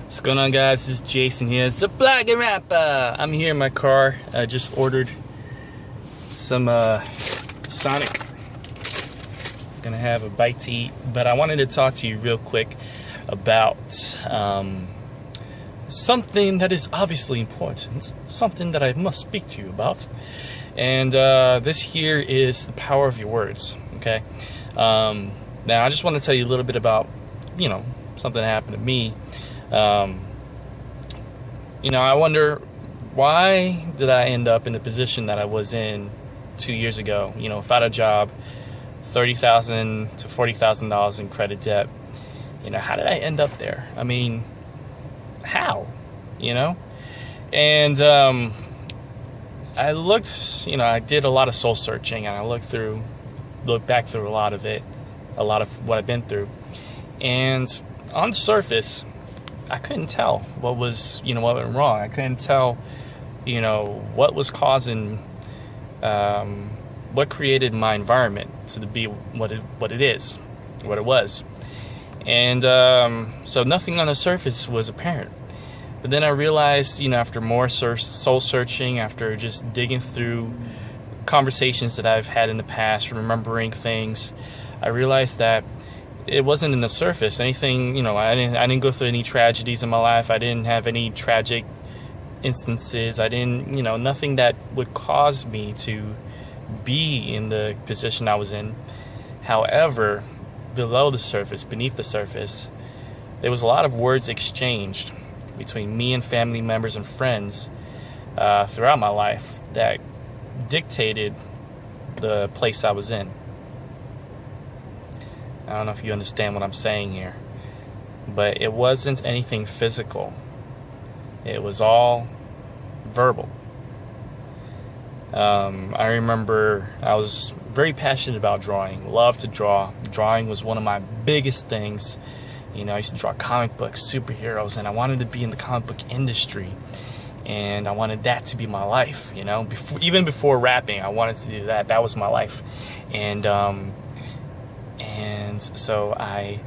What's going on, guys? This is Jason here. It's the Blogger Rapper. I'm here in my car. I just ordered some Sonic. Gonna have a bite to eat, but I wanted to talk to you real quick about something that is obviously important, something that I must speak to you about. And this here is the power of your words. Okay. Now I just want to tell you a little bit about, something that happened to me. I wonder, why did I end up in the position that I was in 2 years ago? Without a job, $30,000 to $40,000 in credit debt. How did I end up there? I mean, how? And I looked, I did a lot of soul searching, and I looked back through a lot of what I've been through. And on the surface, I couldn't tell what was, what went wrong. I couldn't tell, what was causing, what created my environment to be what it was. And so nothing on the surface was apparent. But then I realized, after more soul searching, after just digging through conversations that I've had in the past, remembering things, I realized that it wasn't in the surface. Anything, I didn't go through any tragedies in my life. I didn't have any tragic instances. I didn't, nothing that would cause me to be in the position I was in. However, below the surface, beneath the surface, there was a lot of words exchanged between me and family members and friends throughout my life that dictated the place I was in. I don't know if you understand what I'm saying here, but it wasn't anything physical. It was all verbal. I remember I was very passionate about drawing, loved to draw. Drawing was one of my biggest things. I used to draw comic books, superheroes, and I wanted to be in the comic book industry. And I wanted that to be my life, even before rapping, I wanted to do that. That was my life. And so I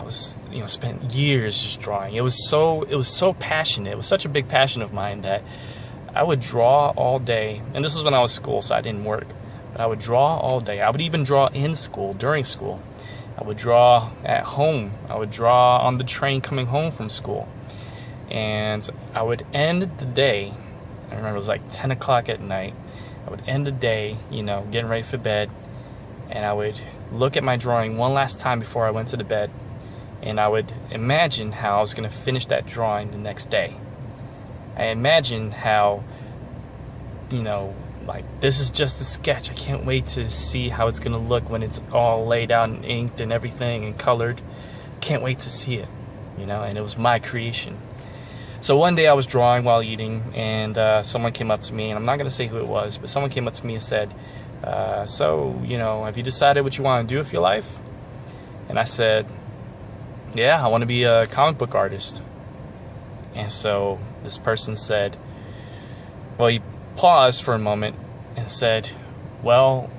was, spent years just drawing. It was so passionate. It was such a big passion of mine that I would draw all day. And this was when I was in school, so I didn't work. But I would draw all day. I would even draw in school, during school. I would draw at home. I would draw on the train coming home from school. And I would end the day, I remember it was like 10 o'clock at night. I would end the day, getting ready for bed. And I would look at my drawing one last time before I went to the bed, and I would imagine how I was going to finish that drawing the next day. I imagined how, this is just a sketch. I can't wait to see how it's going to look when it's all laid out and inked and everything and colored. Can't wait to see it, and it was my creation. So one day I was drawing while eating, and someone came up to me, and I'm not going to say who it was, but someone came up to me and said, so, have you decided what you want to do with your life? And I said, yeah, I want to be a comic book artist. And so this person said, well, he paused for a moment and said, well,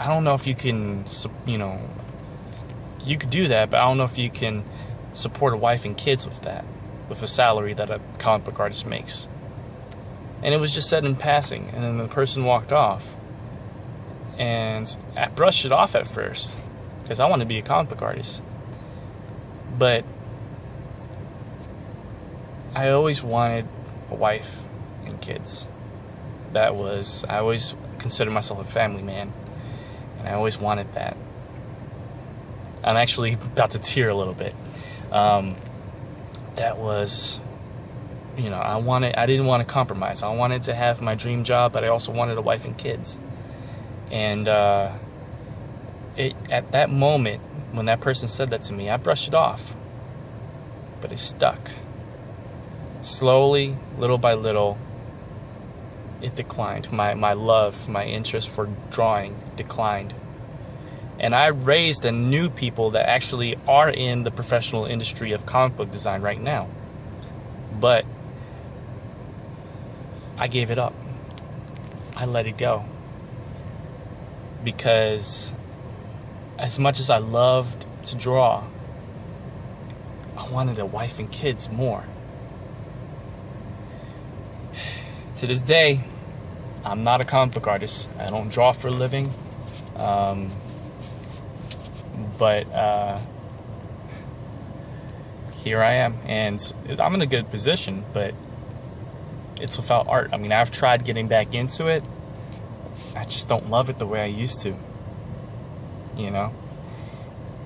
I don't know if you can, you could do that, but I don't know if you can support a wife and kids with that, with a salary that a comic book artist makes. And it was just said in passing, and then the person walked off. And I brushed it off at first because I wanted to be a comic book artist. But I always wanted a wife and kids. I always considered myself a family man. And I always wanted that. I'm actually about to tear a little bit. That was, I didn't want to compromise. I wanted to have my dream job, but I also wanted a wife and kids. And at that moment, when that person said that to me, I brushed it off. But it stuck. Slowly, little by little, it declined. My love, my interest for drawing declined. And I raised and knew people that actually are in the professional industry of comic book design right now. But I gave it up. I let it go. Because as much as I loved to draw, I I wanted a wife and kids more. To this day, I'm not a comic book artist. I don't draw for a living. But here I am, and I'm in a good position, but it's without art. I mean, I've tried getting back into it. I just don't love it the way I used to, you know?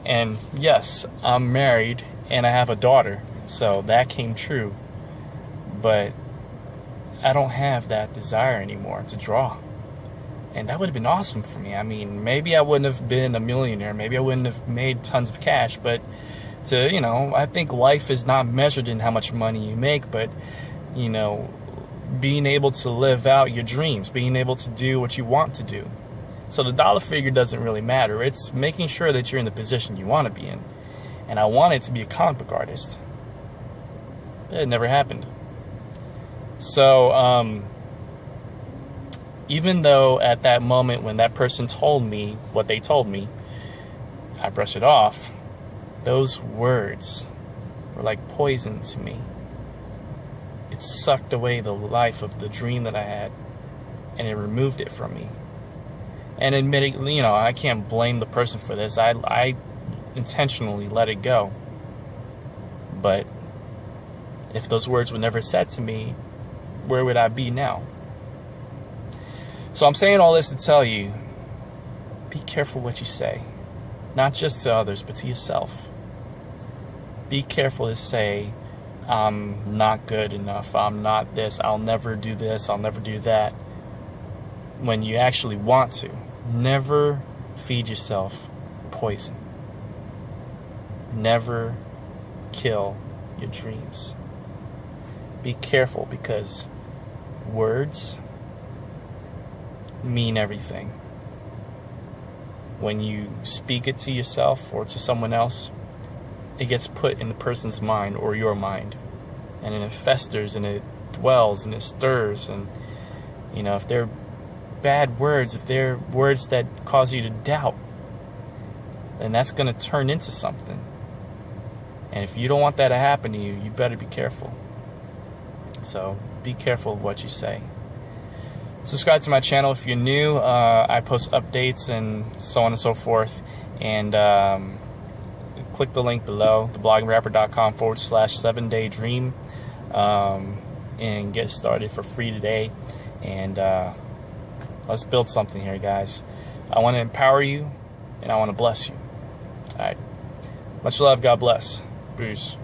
And yes, I'm married and I have a daughter, so that came true. But I don't have that desire anymore to draw. And that would have been awesome for me. I mean, maybe I wouldn't have been a millionaire. Maybe I wouldn't have made tons of cash. But I think life is not measured in how much money you make, but, being able to live out your dreams, being able to do what you want to do. So the dollar figure doesn't really matter. It's making sure that you're in the position you want to be in. And I wanted to be a comic book artist. It never happened. So, even though at that moment when that person told me what they told me, I brushed it off, those words were like poison to me. It sucked away the life of the dream that I had, and it removed it from me. And admittedly, I can't blame the person for this. I intentionally let it go. But if those words were never said to me, where would I be now? So I'm saying all this to tell you, be careful what you say. Not just to others, but to yourself. Be careful to say, I'm not good enough, I'm not this, I'll never do this, I'll never do that, when you actually want to. Never feed yourself poison. Never kill your dreams. Be careful, because words mean everything. When you speak it to yourself or to someone else, it gets put in the person's mind or your mind, and it festers and it dwells and it stirs. And if they're bad words, if they're words that cause you to doubt, then that's going to turn into something. And if you don't want that to happen to you, you better be careful. So be careful of what you say. Subscribe to my channel if you're new. I post updates and so on and so forth. And click the link below, thebloggingrapper.com/7daydream, and get started for free today. And let's build something here, guys. I want to empower you, and I want to bless you. All right. Much love. God bless. Bruce.